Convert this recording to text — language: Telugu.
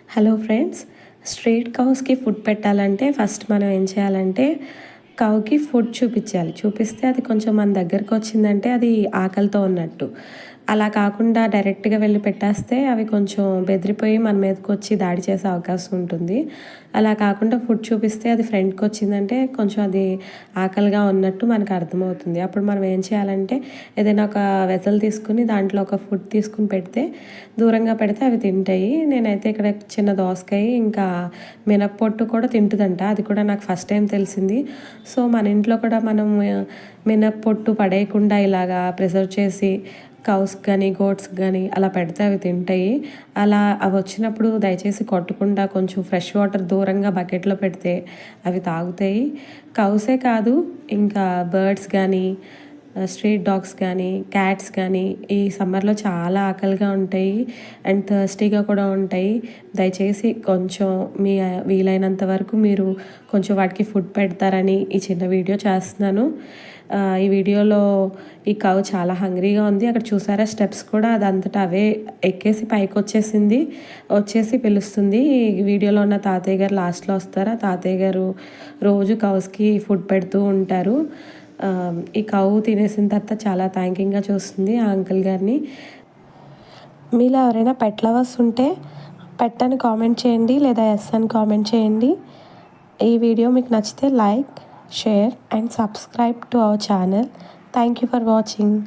హలో ఫ్రెండ్స్, స్ట్రీట్ కౌస్కి ఫుడ్ పెట్టాలంటే ఫస్ట్ మనం ఏం చేయాలంటే కౌకి ఫుడ్ చూపించాలి. చూపిస్తే అది కొంచెం మన దగ్గరకు వచ్చిందంటే అది ఆకలితో ఉన్నట్టు. అలా కాకుండా డైరెక్ట్గా వెళ్ళి పెట్టేస్తే అవి కొంచెం బెదిరిపోయి మన మీదకి వచ్చి దాడి చేసే అవకాశం ఉంటుంది. అలా కాకుండా ఫుడ్ చూపిస్తే అది ఫ్రెండ్కి వచ్చిందంటే కొంచెం అది ఆకలిగా ఉన్నట్టు మనకు అర్థమవుతుంది. అప్పుడు మనం ఏం చేయాలంటే ఏదైనా ఒక వెసల్ తీసుకుని దాంట్లో ఒక ఫుడ్ తీసుకుని పెడితే దూరంగా పెడితే అవి తింటాయి. నేనైతే ఇక్కడ చిన్న దోసకాయ ఇంకా మినప్పొట్టు కూడా తింటుందంట. అది కూడా నాకు ఫస్ట్ టైం తెలిసింది. సో మన ఇంట్లో కూడా మనం మినప్పొట్టు పడేయకుండా ఇలాగా ప్రిజర్వ్ చేసి కౌస్కి కానీ గోట్స్కి కానీ అలా పెడితే అవి తింటాయి. అలా అవి వచ్చినప్పుడు దయచేసి కొట్టకుండా కొంచెం ఫ్రెష్ వాటర్ దూరంగా బకెట్లో పెడితే అవి తాగుతాయి. కౌసే కాదు, ఇంకా బర్డ్స్ కానీ స్ట్రీట్ డాగ్స్ కానీ క్యాట్స్ కానీ ఈ సమ్మర్లో చాలా ఆకలిగా ఉంటాయి అండ్ థర్స్టీగా కూడా ఉంటాయి. దయచేసి కొంచెం మీ వీలైనంత వరకు మీరు కొంచెం వాటికి ఫుడ్ పెడతారని ఈ చిన్న వీడియో చేస్తున్నాను. ఈ వీడియోలో ఈ కౌ చాలా హంగ్రీగా ఉంది. అక్కడ చూసారా స్టెప్స్ కూడా అదంతటా అవే ఎక్కేసి పైకి వచ్చేసి పిలుస్తుంది. ఈ వీడియోలో ఉన్న తాతయ్య గారు లాస్ట్లో వస్తారు. ఆ తాతయ్య గారు రోజు కౌస్కి ఫుడ్ పెడుతూ ఉంటారు. ఈ కౌ తినేసిన తర్వాత చాలా థ్యాంకింగ్గా చూస్తుంది ఆ అంకుల్ గారిని. మీలో ఎవరైనా పెట్ లవర్స్ ఉంటే పెట్టని కామెంట్ చేయండి లేదా ఎస్ అని కామెంట్ చేయండి. ఈ వీడియో మీకు నచ్చితే like, share and subscribe to our channel. Thank you for watching.